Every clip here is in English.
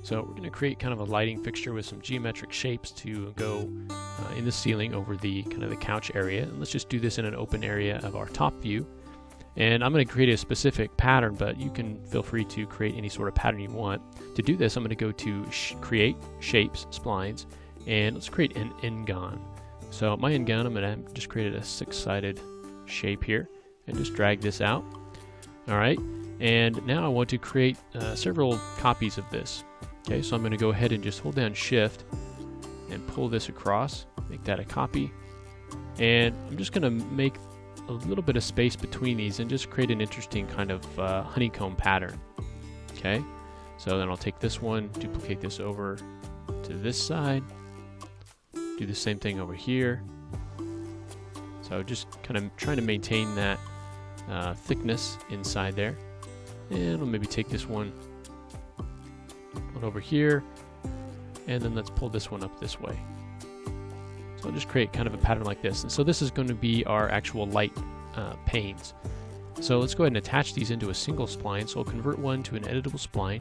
So we're going to create kind of a lighting fixture with some geometric shapes to go in the ceiling over the kind of the couch area. And let's just do this in an open area of our top view. And I'm going to create a specific pattern, but you can feel free to create any sort of pattern you want. To do this, I'm going to go to Create, Shapes, Splines, and let's create an N-gon. So my N-gon, I'm going to just create a 6-sided shape here and just drag this out. All right, and now I want to create several copies of this. Okay, so I'm going to go ahead and just hold down Shift and pull this across, make that a copy. And I'm just going to make a little bit of space between these and just create an interesting kind of honeycomb pattern. Okay, so then I'll take this one, duplicate this over to this side, do the same thing over here. So just kind of trying to maintain that thickness inside there. And we'll maybe take this one over here, and then let's pull this one up this way. So I'll just create kind of a pattern like this. And so this is going to be our actual light panes. So let's go ahead and attach these into a single spline. So I'll convert one to an editable spline.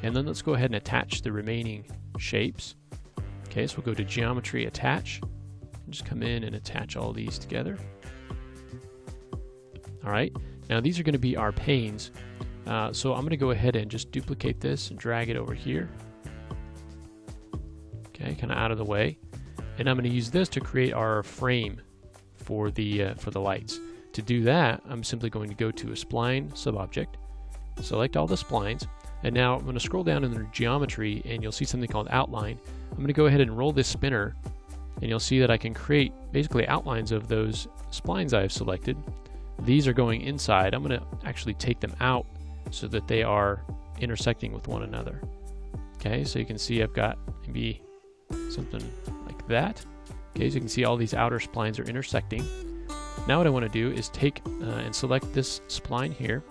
And then let's go ahead and attach the remaining shapes. Okay, so we'll go to Geometry, Attach. Just come in and attach all these together. All right, now these are going to be our panes. So I'm going to go ahead and just duplicate this and drag it over here. Okay, kind of out of the way. And I'm going to use this to create our frame for the lights. To do that, I'm simply going to go to a spline subobject, select all the splines, and now I'm going to scroll down in the geometry and you'll see something called outline. I'm going to go ahead and roll this spinner, and you'll see that I can create basically outlines of those splines I've selected. These are going inside. I'm going to actually take them out so that they are intersecting with one another. Okay, so you can see I've got maybe something like that. Okay, so you can see all these outer splines are intersecting. Now what I want to do is take and select this spline here,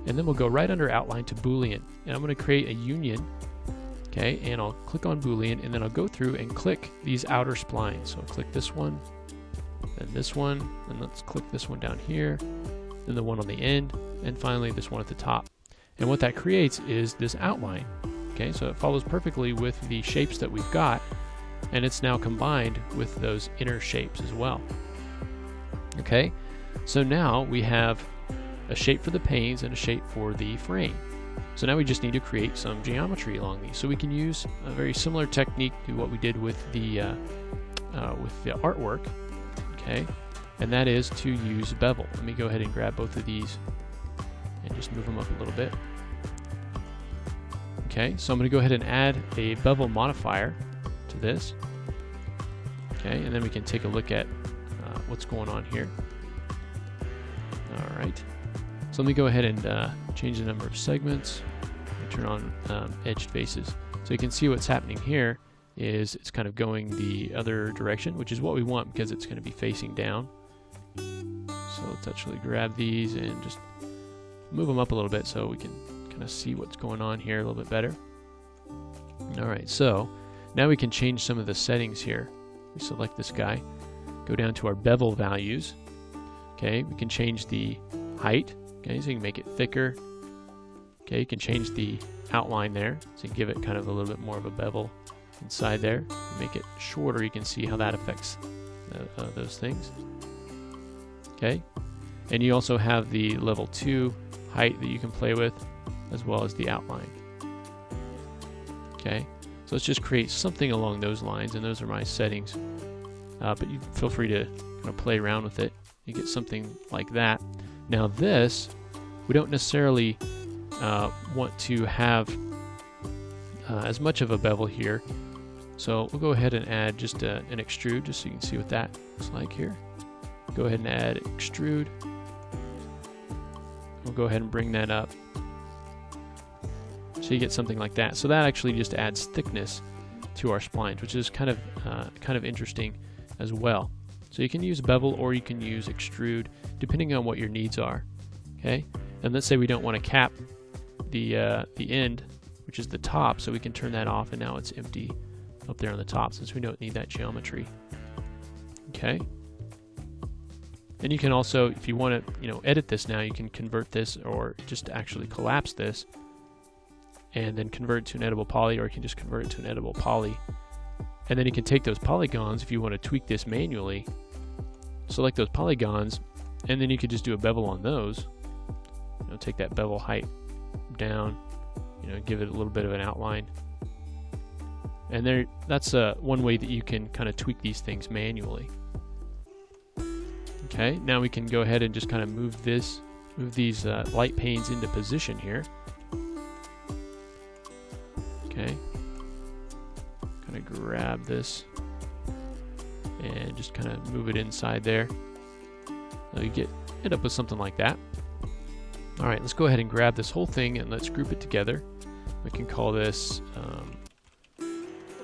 and then we'll go right under outline to Boolean, and I'm going to create a union. Okay, and I'll click on Boolean, and then I'll go through and click these outer splines. So I'll click this one, then this one, and let's click this one down here, then the one on the end, and finally this one at the top. And what that creates is this outline. Okay, so it follows perfectly with the shapes that we've got, and it's now combined with those inner shapes as well. Okay, so now we have a shape for the panes and a shape for the frame. So now we just need to create some geometry along these. So we can use a very similar technique to what we did with the artwork, okay, and that is to use Bevel. Let me go ahead and grab both of these and just move them up a little bit. Okay, so I'm going to go ahead and add a Bevel modifier to this. Okay, and then we can take a look at what's going on here. All right, so let me go ahead and change the number of segments and turn on edged faces. So you can see what's happening here is it's kind of going the other direction, which is what we want because it's going to be facing down. So let's actually grab these and just move them up a little bit so we can kind of see what's going on here a little bit better. All right, so now we can change some of the settings here. We select this guy, go down to our bevel values. Okay, we can change the height. Okay, so you can make it thicker. Okay, you can change the outline there, so you give it kind of a little bit more of a bevel inside there. Make it shorter, you can see how that affects those things. Okay, and you also have the level 2 height that you can play with, as well as the outline. Okay, so let's just create something along those lines, and those are my settings. But you feel free to kind of play around with it. You get something like that. Now this, we don't necessarily want to have as much of a bevel here. So we'll go ahead and add just an extrude, just so you can see what that looks like here. Go ahead and add extrude. We'll go ahead and bring that up. So you get something like that. So that actually just adds thickness to our splines, which is kind of interesting as well. So you can use bevel or you can use extrude, depending on what your needs are. Okay, and let's say we don't want to cap the end, which is the top, so we can turn that off, and now it's empty up there on the top since we don't need that geometry. Okay, and you can also, if you want to, edit this now, you can convert this or just actually collapse this and then convert it to an editable poly, or you can just convert it to an editable poly. And then you can take those polygons, if you want to tweak this manually, select those polygons, and then you could just do a bevel on those. You know, take that bevel height down, you know, give it a little bit of an outline. And that's one way that you can kind of tweak these things manually. Okay, now we can go ahead and just kind of move these light panes into position here. Okay, kind of grab this and just kind of move it inside there. So you end up with something like that. All right, let's go ahead and grab this whole thing and let's group it together. We can call this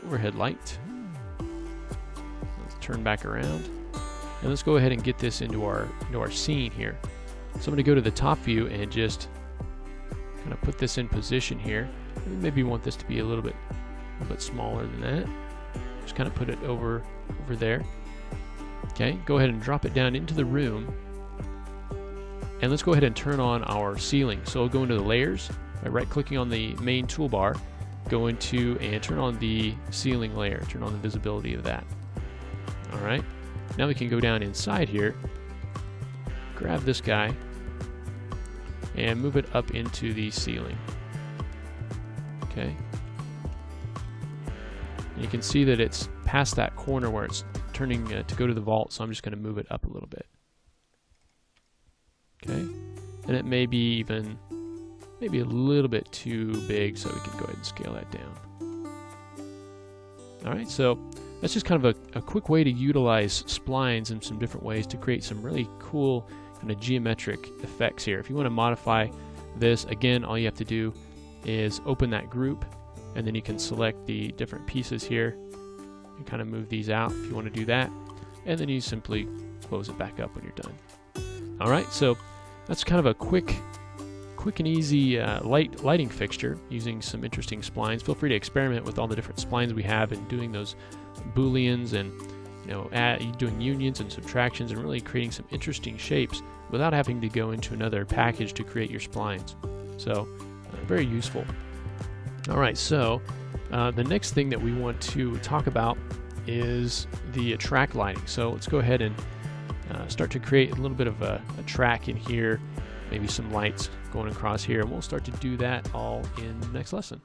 overhead light. Let's turn back around. And let's go ahead and get this into our scene here. So I'm going to go to the top view and just kind of put this in position here. Maybe you want this to be a little bit smaller than that. Just kind of put it over there. Okay, go ahead and drop it down into the room. And let's go ahead and turn on our ceiling. So we'll go into the layers by right-clicking on the main toolbar, go into and turn on the ceiling layer, turn on the visibility of that. All right. Now we can go down inside here, grab this guy, and move it up into the ceiling. Okay. And you can see that it's past that corner where it's turning to go to the vault, so I'm just going to move it up a little bit. Okay. And it may be maybe a little bit too big, so we can go ahead and scale that down. All right, so that's just kind of a quick way to utilize splines in some different ways to create some really cool kind of geometric effects here. If you want to modify this, again, all you have to do is open that group, and then you can select the different pieces here and kind of move these out if you want to do that, and then you simply close it back up when you're done. All right, so that's kind of a quick and easy lighting fixture using some interesting splines. Feel free to experiment with all the different splines we have and doing those booleans and doing unions and subtractions and really creating some interesting shapes without having to go into another package to create your splines. So very useful. All right, so the next thing that we want to talk about is the track lighting. So let's go ahead and start to create a little bit of a track in here, maybe some lights going across here, and we'll start to do that all in the next lesson.